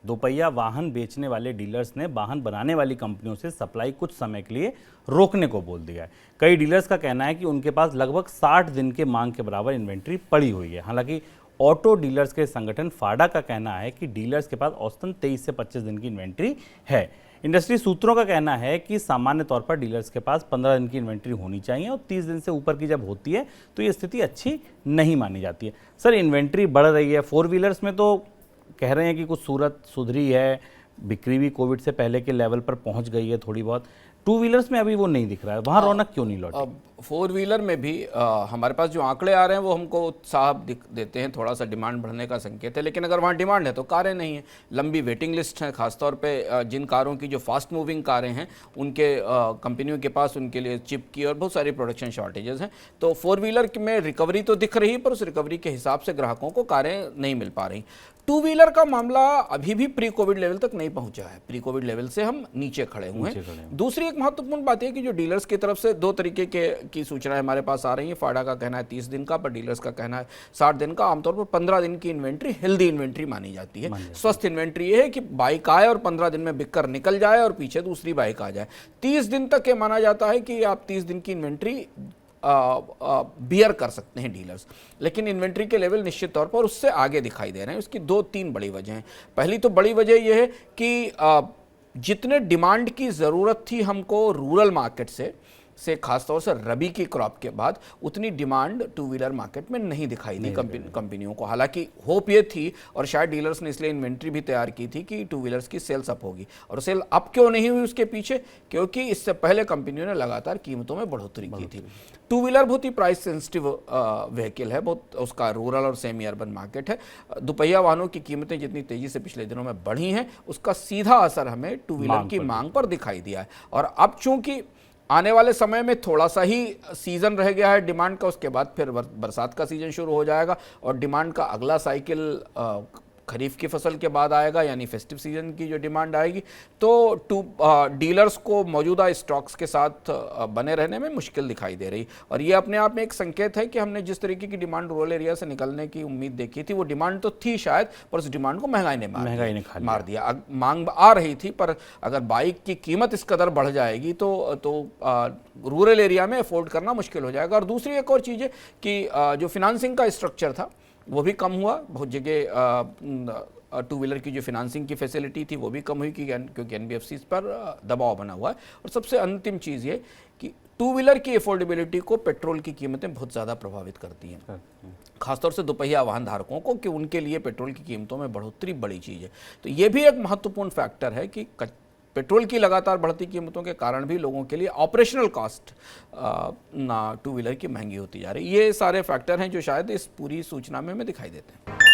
दोपहिया वाहन बेचने वाले डीलर्स ने वाहन बनाने वाली कंपनियों से सप्लाई कुछ समय के लिए रोकने को बोल दिया है। कई डीलर्स का कहना है कि उनके पास लगभग 60 दिन के मांग के बराबर इन्वेंट्री पड़ी हुई है। हालांकि ऑटो डीलर्स के संगठन फाडा का कहना है कि डीलर्स के पास औसतन 23 से 25 दिन की इन्वेंट्री है। इंडस्ट्री सूत्रों का कहना है कि सामान्य तौर पर डीलर्स के पास 15 दिन की इन्वेंट्री होनी चाहिए और 30 दिन से ऊपर की जब होती है तो ये स्थिति अच्छी नहीं मानी जाती है। सर, इन्वेंट्री बढ़ रही है, 4 व्हीलर्स में तो कह रहे हैं कि कुछ सूरत सुधरी है, बिक्री भी कोविड से पहले के लेवल पर पहुंच गई है थोड़ी बहुत, 2 व्हीलर्स में अभी वो नहीं दिख रहा है, वहाँ रौनक क्यों नहीं लौटी? अब 4 व्हीलर में भी हमारे पास जो आंकड़े आ रहे हैं वो हमको उत्साह देते हैं, थोड़ा सा डिमांड बढ़ने का संकेत है। लेकिन अगर वहाँ डिमांड है तो कारें नहीं है, लंबी वेटिंग लिस्ट है। खासतौर पे जिन कारों की जो फास्ट मूविंग कारें हैं उनके कंपनियों के पास उनके लिए चिप की और बहुत सारी प्रोडक्शन शॉर्टेजेस हैं। तो 4 व्हीलर में रिकवरी तो दिख रही, पर उस रिकवरी के हिसाब से ग्राहकों को कारें नहीं मिल पा रही। 2 व्हीलर का मामला अभी भी प्री कोविड लेवल तक नहीं पहुंचा है, प्री कोविड लेवल से हम नीचे खड़े हुए हैं। दूसरी एक महत्वपूर्ण बात है कि जो डीलर्स की तरफ से 2 तरीके की सूचनाएं हमारे पास आ रही हैं। फाडा का कहना है 30 दिन का, पर डीलर्स का कहना है 60 दिन का। आमतौर पर 15 दिन की इन्वेंट्री हेल्दी इन्वेंट्री मानी जाती है। स्वस्थ इन्वेंट्री ये है कि बाइक आए और 15 दिन में बिककर निकल जाए और पीछे दूसरी बाइक आ जाए। 30 दिन तक ये माना जाता है कि आप 30 दिन की इन्वेंट्री बियर कर सकते हैं डीलर्स। लेकिन इन्वेंट्री के लेवल निश्चित तौर पर उससे आगे दिखाई दे रहे हैं। उसकी 2-3 बड़ी वजह हैं। पहली तो बड़ी वजह यह है कि जितने डिमांड की ज़रूरत थी हमको रूरल मार्केट से खासतौर से रबी की क्रॉप के बाद, उतनी डिमांड 2 व्हीलर मार्केट में नहीं दिखाई दी कंपनियों को। हालांकि होप ये थी और शायद डीलर्स ने इसलिए इन्वेंट्री भी तैयार की थी कि 2 व्हीलर्स की सेल्स अप होगी। और सेल अप क्यों नहीं हुई उसके पीछे? क्योंकि इससे पहले कंपनियों ने लगातार कीमतों में बढ़ोतरी की थी। 2 व्हीलर बहुत ही प्राइस सेंसिटिव व्हीकल है, बहुत उसका रूरल और सेमी अर्बन मार्केट है। दोपहिया वाहनों की कीमतें जितनी तेजी से पिछले दिनों में बढ़ी हैं, उसका सीधा असर हमें 2 व्हीलर की मांग पर दिखाई दिया है। और अब चूंकि आने वाले समय में थोड़ा सा ही सीज़न रह गया है डिमांड का, उसके बाद फिर बरसात का सीज़न शुरू हो जाएगा और डिमांड का अगला साइकिल खरीफ की फसल के बाद आएगा, यानी फेस्टिव सीजन की जो डिमांड आएगी। तो डीलर्स को मौजूदा स्टॉक्स के साथ बने रहने में मुश्किल दिखाई दे रही। और ये अपने आप में एक संकेत है कि हमने जिस तरीके की डिमांड रूरल एरिया से निकलने की उम्मीद देखी थी, वो डिमांड तो थी शायद, पर उस डिमांड को महंगाई ने मार दिया। मांग आ रही थी, पर अगर बाइक की कीमत इस कदर बढ़ जाएगी तो रूरल एरिया में अफोर्ड करना मुश्किल हो जाएगा। और दूसरी एक और चीज़ है कि जो फिनांसिंग का स्ट्रक्चर था वो भी कम हुआ। बहुत जगह 2 व्हीलर की जो फिनांसिंग की फैसिलिटी थी वो भी कम हुई क्योंकि एनबीएफसीज पर दबाव बना हुआ है। और सबसे अंतिम चीज़ ये कि 2 व्हीलर की अफोर्डेबिलिटी को पेट्रोल की कीमतें बहुत ज़्यादा प्रभावित करती हैं, खासतौर से दोपहिया वाहन धारकों को, कि उनके लिए पेट्रोल की कीमतों में बढ़ोतरी बड़ी चीज़ है। तो ये भी एक महत्वपूर्ण फैक्टर है कि पेट्रोल की लगातार बढ़ती कीमतों के कारण भी लोगों के लिए ऑपरेशनल कॉस्ट 2 व्हीलर की महंगी होती जा रही है। ये सारे फैक्टर हैं जो शायद इस पूरी सूचना में हमें दिखाई देते हैं।